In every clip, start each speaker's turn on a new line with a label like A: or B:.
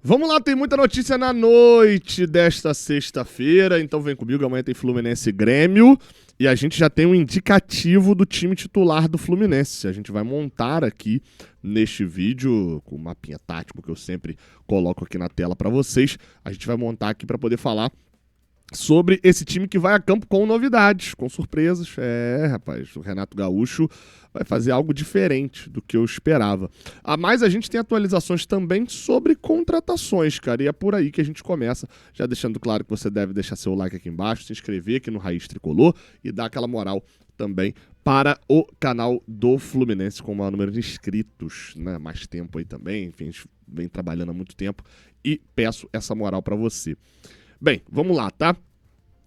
A: Vamos lá, tem muita notícia na noite desta sexta-feira, então vem comigo, amanhã tem Fluminense e Grêmio, e a gente já tem um indicativo do time titular do Fluminense. A gente vai montar aqui neste vídeo, com o mapinha tático que eu sempre coloco aqui na tela para vocês, a gente vai montar aqui para poder falar sobre esse time que vai a campo com novidades, com surpresas. Rapaz, o Renato Gaúcho vai fazer algo diferente do que eu esperava. Mas a gente tem atualizações também sobre contratações, cara, e é por aí que a gente começa, já deixando claro que você deve deixar seu like aqui embaixo, se inscrever aqui no Raiz Tricolor e dar aquela moral também para o canal do Fluminense com o maior número de inscritos, né? Mais tempo aí também, enfim, a gente vem trabalhando há muito tempo e peço essa moral para você. Bem, vamos lá, tá?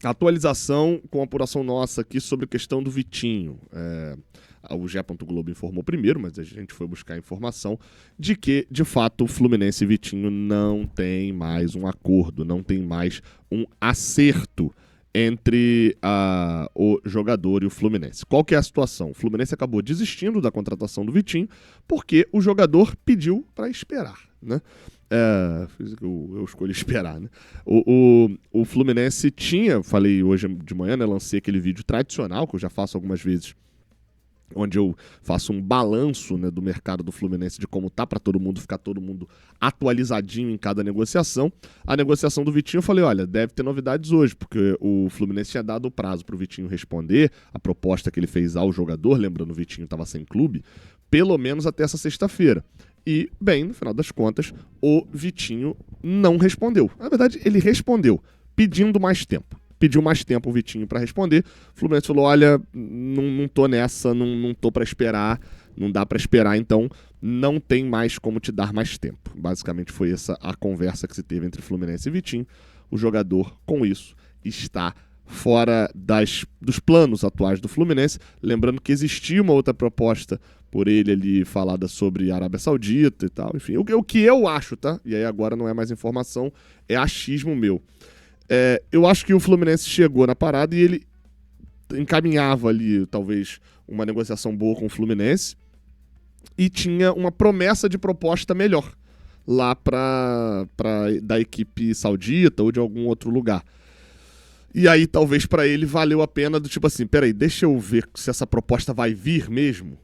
A: Atualização com apuração nossa aqui sobre a questão do Vitinho. O G. Globo informou primeiro, mas a gente foi buscar informação de que, de fato, o Fluminense e Vitinho não tem mais um acordo, não tem mais um acerto entre o jogador e o Fluminense. Qual que é a situação? O Fluminense acabou desistindo da contratação do Vitinho porque o jogador pediu para esperar, né? Eu escolhi esperar, né? O Fluminense tinha, falei hoje de manhã, né? Lancei aquele vídeo tradicional, que eu já faço algumas vezes, onde eu faço um balanço, né, do mercado do Fluminense, de como tá, para todo mundo ficar todo mundo atualizadinho em cada negociação. A negociação do Vitinho, eu falei, olha, deve ter novidades hoje, porque o Fluminense tinha dado o prazo pro Vitinho responder a proposta que ele fez ao jogador, lembrando, o Vitinho estava sem clube, pelo menos até essa sexta-feira. E, bem, no final das contas, o Vitinho não respondeu. Na verdade, ele respondeu, pedindo mais tempo. Pediu mais tempo o Vitinho para responder. O Fluminense falou, olha, não tô nessa, não tô para esperar, não dá para esperar, então não tem mais como te dar mais tempo. Basicamente foi essa a conversa que se teve entre Fluminense e Vitinho. O jogador, com isso, está fora dos planos atuais do Fluminense. Lembrando que existia uma outra proposta por ele ali falada sobre Arábia Saudita e tal. Enfim, o que eu acho, tá? E aí agora não é mais informação, é achismo meu. Eu acho que o Fluminense chegou na parada e ele encaminhava ali, talvez, uma negociação boa com o Fluminense e tinha uma promessa de proposta melhor lá da equipe saudita ou de algum outro lugar. E aí, talvez para ele valeu a pena do tipo assim, peraí, deixa eu ver se essa proposta vai vir mesmo.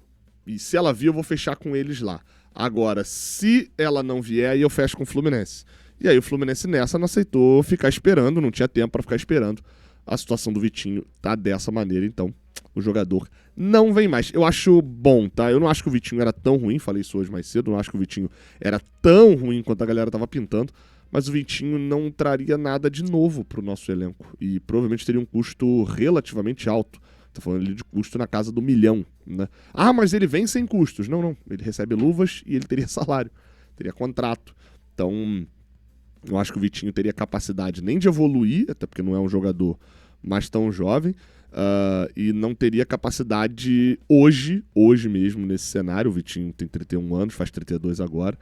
A: E se ela vir, eu vou fechar com eles lá. Agora, se ela não vier, aí eu fecho com o Fluminense. E aí o Fluminense nessa não aceitou ficar esperando, não tinha tempo para ficar esperando. A situação do Vitinho tá dessa maneira, então o jogador não vem mais. Eu acho bom, tá? Eu não acho que o Vitinho era tão ruim, falei isso hoje mais cedo, não acho que o Vitinho era tão ruim quanto a galera tava pintando, mas o Vitinho não traria nada de novo pro nosso elenco e provavelmente teria um custo relativamente alto. Tô falando ali de custo na casa do 1 milhão, né? Mas ele vem sem custos. Não. Ele recebe luvas e ele teria salário, teria contrato. Então, eu acho que o Vitinho teria capacidade nem de evoluir, até porque não é um jogador mais tão jovem, e não teria capacidade hoje mesmo, nesse cenário, o Vitinho tem 31 anos, faz 32 agora,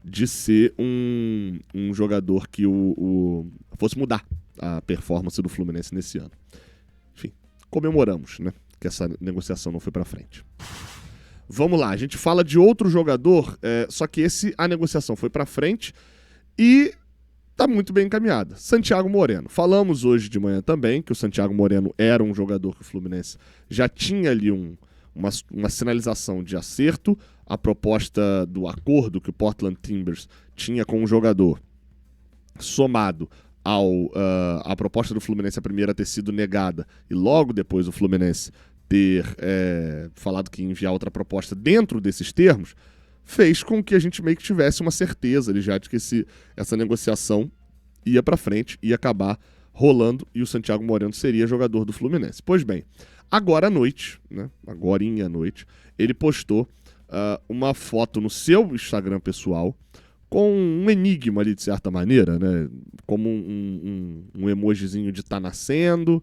A: de ser um jogador que fosse mudar a performance do Fluminense nesse ano. Enfim, comemoramos, né, que essa negociação não foi pra frente. Vamos lá, a gente fala de outro jogador, só que a negociação foi pra frente e tá muito bem encaminhada. Santiago Moreno. Falamos hoje de manhã também que o Santiago Moreno era um jogador que o Fluminense já tinha ali uma sinalização de acerto. A proposta do acordo que o Portland Timbers tinha com o jogador, somado a proposta do Fluminense, a primeira ter sido negada, e logo depois o Fluminense ter falado que ia enviar outra proposta dentro desses termos, fez com que a gente meio que tivesse uma certeza ali já de que essa negociação ia pra frente, ia acabar rolando e o Santiago Moreno seria jogador do Fluminense. Pois bem, agora à noite, né, agorinha à noite, ele postou uma foto no seu Instagram pessoal com um enigma ali de certa maneira, né, como um emojizinho de tá nascendo,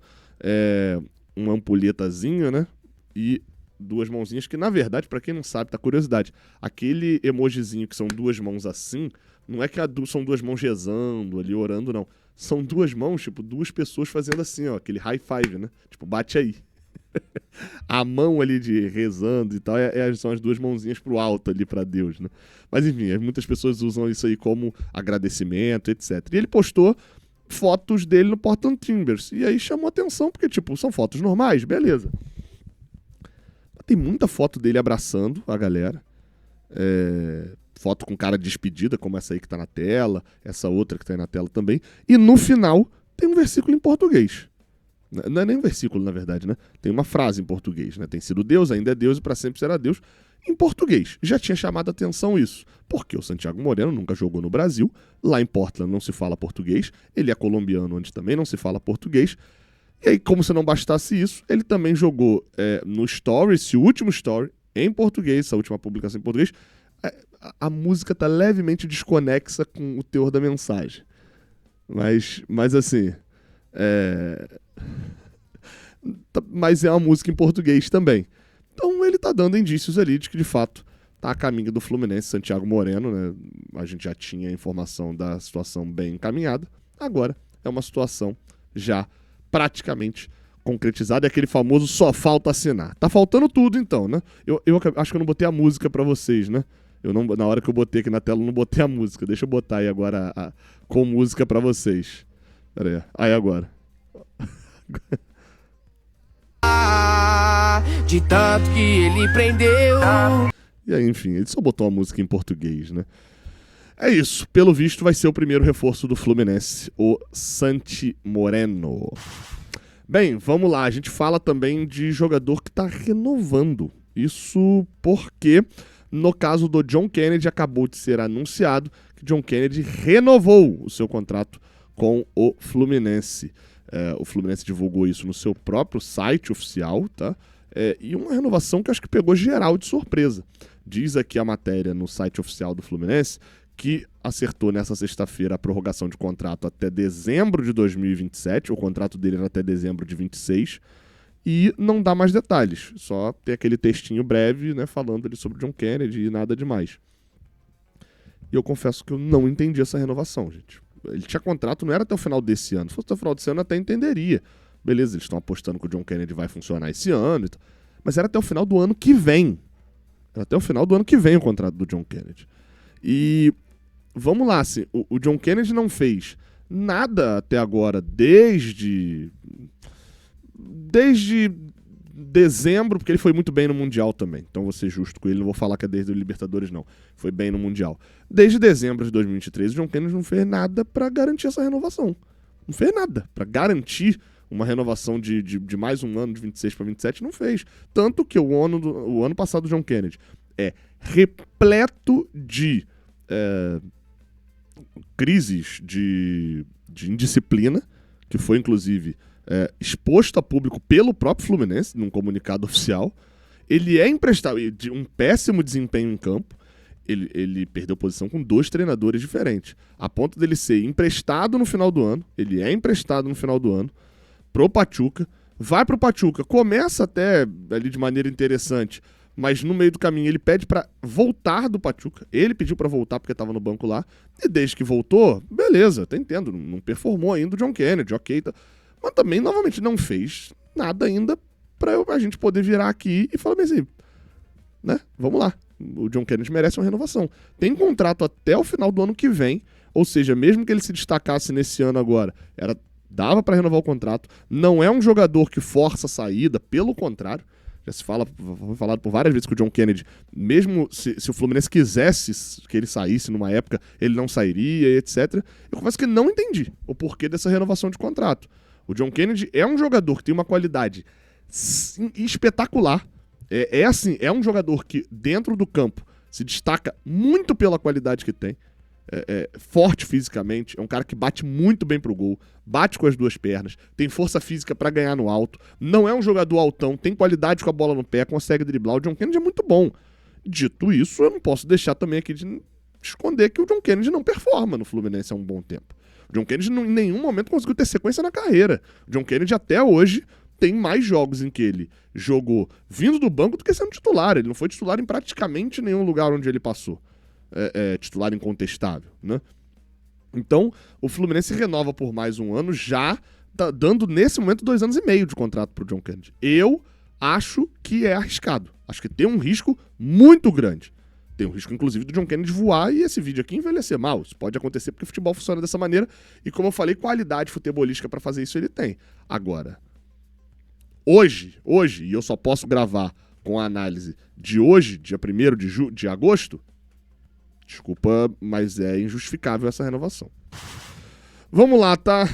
A: uma ampulhetazinha, né, e duas mãozinhas, que na verdade, pra quem não sabe, tá curiosidade, aquele emojizinho que são duas mãos assim, não é que são duas mãos rezando ali, orando, não. São duas mãos, tipo, duas pessoas fazendo assim, ó, aquele high five, né? Tipo, bate aí. A mão ali de rezando e tal, são as duas mãozinhas pro alto ali pra Deus, né? Mas enfim, muitas pessoas usam isso aí como agradecimento, etc. E ele postou fotos dele no Portland Timbers. E aí chamou atenção, porque, tipo, são fotos normais, beleza. Tem muita foto dele abraçando a galera. Foto com cara de despedida, como essa aí que tá na tela, essa outra que tá aí na tela também. E no final tem um versículo em português. Não é nem um versículo, na verdade, né? Tem uma frase em português, né? Tem sido Deus, ainda é Deus e para sempre será Deus. Em português. Já tinha chamado a atenção isso. Porque o Santiago Moreno nunca jogou no Brasil. Lá em Portland não se fala português. Ele é colombiano, onde também não se fala português. E aí, como se não bastasse isso, ele também jogou no Story, esse último Story, em português, essa última publicação em português. A música tá levemente desconexa com o teor da mensagem. Mas assim... Mas é uma música em português também. Então ele tá dando indícios ali de que de fato tá a caminho do Fluminense. Santiago Moreno, né? A gente já tinha a informação da situação bem encaminhada. Agora é uma situação já praticamente concretizada. É aquele famoso só falta assinar. Tá faltando tudo então, né? Eu acho que eu não botei a música pra vocês, né? Na hora que eu botei aqui na tela, eu não botei a música. Deixa eu botar aí agora com música pra vocês. Pera aí. Aí agora.
B: De tanto que ele prendeu.
A: E aí, enfim, ele só botou a música em português, né? É isso. Pelo visto, vai ser o primeiro reforço do Fluminense, o Santi Moreno. Bem, vamos lá. A gente fala também de jogador que tá renovando. Isso porque, no caso do John Kennedy, acabou de ser anunciado que John Kennedy renovou o seu contrato com o Fluminense. O Fluminense divulgou isso no seu próprio site oficial, tá? E uma renovação que eu acho que pegou geral de surpresa. Diz aqui a matéria no site oficial do Fluminense que acertou nessa sexta-feira a prorrogação de contrato até dezembro de 2027, o contrato dele era até dezembro de 26, e não dá mais detalhes, só tem aquele textinho breve, né, falando ali sobre John Kennedy e nada demais. E eu confesso que eu não entendi essa renovação, gente. Ele tinha contrato, não era até o final desse ano. Se fosse até o final desse ano, eu até entenderia. Beleza, eles estão apostando que o John Kennedy vai funcionar esse ano. Mas era até o final do ano que vem. Era até o final do ano que vem o contrato do John Kennedy. E vamos lá, assim, o John Kennedy não fez nada até agora desde dezembro, porque ele foi muito bem no Mundial também. Então vou ser justo com ele, não vou falar que é desde o Libertadores, não. Foi bem no Mundial. Desde dezembro de 2023, o John Kennedy não fez nada pra garantir essa renovação. Não fez nada pra garantir uma renovação de mais um ano, de 26 para 27, não fez. Tanto que o ano passado do John Kennedy é repleto de crises de indisciplina, que foi inclusive exposto a público pelo próprio Fluminense, num comunicado oficial. Ele é emprestado, de um péssimo desempenho em campo. Ele perdeu posição com 2 treinadores diferentes, a ponto dele ser emprestado no final do ano. Ele é emprestado no final do ano pro Pachuca, vai pro Pachuca, começa até ali de maneira interessante, mas no meio do caminho ele pede pra voltar do Pachuca. Ele pediu pra voltar porque tava no banco lá, e desde que voltou, beleza, tá entendo, não performou ainda o John Kennedy, ok, tá. Mas também, novamente, não fez nada ainda pra a gente poder virar aqui e falar bem assim, né, vamos lá. O John Kennedy merece uma renovação. Tem contrato até o final do ano que vem, ou seja, mesmo que ele se destacasse nesse ano agora, dava para renovar o contrato. Não é um jogador que força a saída, pelo contrário. Já foi falado por várias vezes que o John Kennedy, mesmo se o Fluminense quisesse que ele saísse numa época, ele não sairia, etc. Eu confesso que não entendi o porquê dessa renovação de contrato. O John Kennedy é um jogador que tem uma qualidade espetacular. É um jogador que, dentro do campo, se destaca muito pela qualidade que tem. Forte fisicamente, é um cara que bate muito bem pro gol, bate com as 2 pernas, tem força física pra ganhar no alto, não é um jogador altão, tem qualidade com a bola no pé, consegue driblar. O John Kennedy é muito bom. Dito isso, eu não posso deixar também aqui de esconder que o John Kennedy não performa no Fluminense há um bom tempo. O John Kennedy em nenhum momento conseguiu ter sequência na carreira. O John Kennedy até hoje tem mais jogos em que ele jogou vindo do banco do que sendo titular. Ele não foi titular em praticamente nenhum lugar onde ele passou. Titular incontestável, né? Então, o Fluminense renova por mais um ano já tá dando, nesse momento, 2 anos e meio de contrato pro John Kennedy. Eu acho que é arriscado. Acho que tem um risco muito grande. Tem um risco, inclusive, do John Kennedy voar e esse vídeo aqui envelhecer mal. Isso pode acontecer porque o futebol funciona dessa maneira. E como eu falei, qualidade futebolística para fazer isso ele tem. Agora, hoje, e eu só posso gravar com a análise de hoje, dia 1º de agosto, desculpa, mas é injustificável essa renovação. Vamos lá, tá? A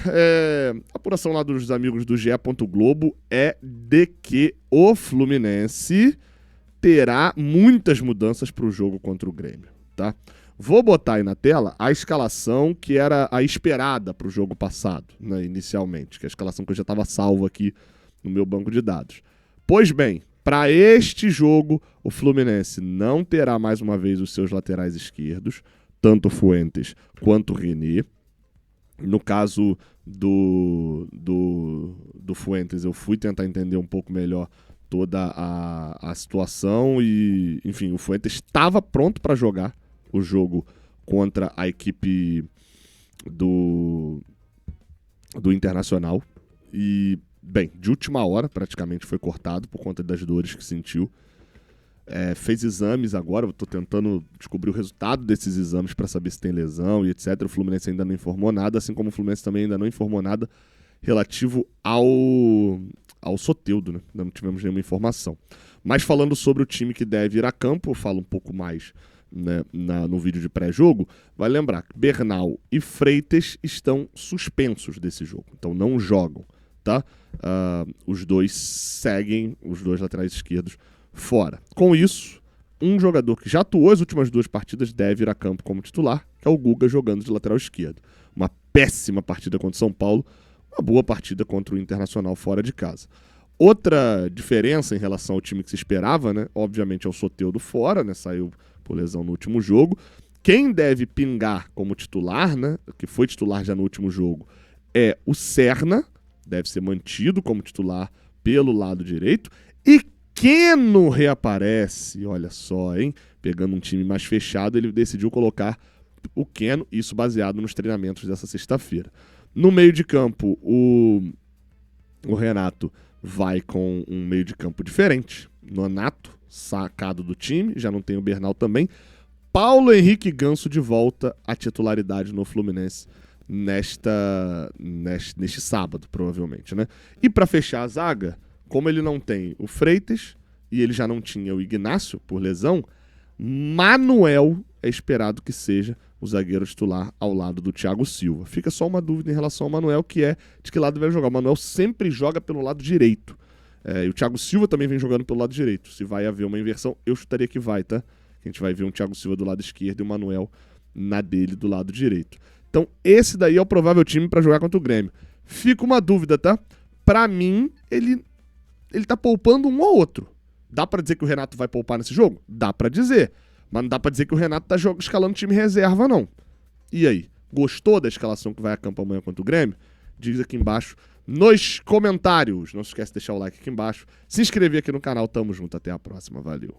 A: apuração lá dos amigos do GE. Globo é de que o Fluminense terá muitas mudanças para o jogo contra o Grêmio, tá? Vou botar aí na tela a escalação que era a esperada para o jogo passado, né, inicialmente, que é a escalação que eu já estava salvo aqui no meu banco de dados. Pois bem, para este jogo, o Fluminense não terá mais uma vez os seus laterais esquerdos, tanto Fuentes quanto René. No caso do Fuentes, eu fui tentar entender um pouco melhor toda a situação e, enfim, o Fuentes estava pronto para jogar o jogo contra a equipe do Internacional e, bem, de última hora praticamente foi cortado por conta das dores que sentiu. Fez exames agora, eu tô tentando descobrir o resultado desses exames para saber se tem lesão e etc. O Fluminense ainda não informou nada, assim como o Fluminense também ainda não informou nada relativo ao Soteldo, né? Ainda não tivemos nenhuma informação. Mas falando sobre o time que deve ir a campo, eu falo um pouco mais, né, no vídeo de pré-jogo, vai lembrar que Bernal e Freitas estão suspensos desse jogo, então não jogam, tá? Os dois seguem, os dois laterais esquerdos, fora. Com isso, um jogador que já atuou as últimas 2 partidas deve ir a campo como titular, que é o Guga jogando de lateral esquerdo. Uma péssima partida contra o São Paulo, uma boa partida contra o Internacional fora de casa. Outra diferença em relação ao time que se esperava, né? Obviamente é o Soteldo fora, né? Saiu por lesão no último jogo. Quem deve pingar como titular, né? Que foi titular já no último jogo, é o Serna, deve ser mantido como titular pelo lado direito. E Keno reaparece, olha só, hein? Pegando um time mais fechado, ele decidiu colocar o Keno, isso baseado nos treinamentos dessa sexta-feira. No meio de campo, o Renato vai com um meio de campo diferente. Nonato, sacado do time, já não tem o Bernal também. Paulo Henrique Ganso de volta à titularidade no Fluminense neste sábado, provavelmente, né? E para fechar a zaga, como ele não tem o Freitas e ele já não tinha o Ignacio por lesão, Manuel é esperado que seja o zagueiro titular ao lado do Thiago Silva. Fica só uma dúvida em relação ao Manuel, que é de que lado vai jogar. O Manuel sempre joga pelo lado direito. E o Thiago Silva também vem jogando pelo lado direito. Se vai haver uma inversão, eu chutaria que vai, tá? A gente vai ver um Thiago Silva do lado esquerdo e o Manuel na dele do lado direito. Então, esse daí é o provável time para jogar contra o Grêmio. Fica uma dúvida, tá? Pra mim, ele tá poupando um ou outro. Dá pra dizer que o Renato vai poupar nesse jogo? Dá pra dizer. Mas não dá pra dizer que o Renato tá escalando time reserva, não. E aí? Gostou da escalação que vai a campo amanhã contra o Grêmio? Diz aqui embaixo nos comentários. Não se esquece de deixar o like aqui embaixo. Se inscrever aqui no canal. Tamo junto. Até a próxima. Valeu.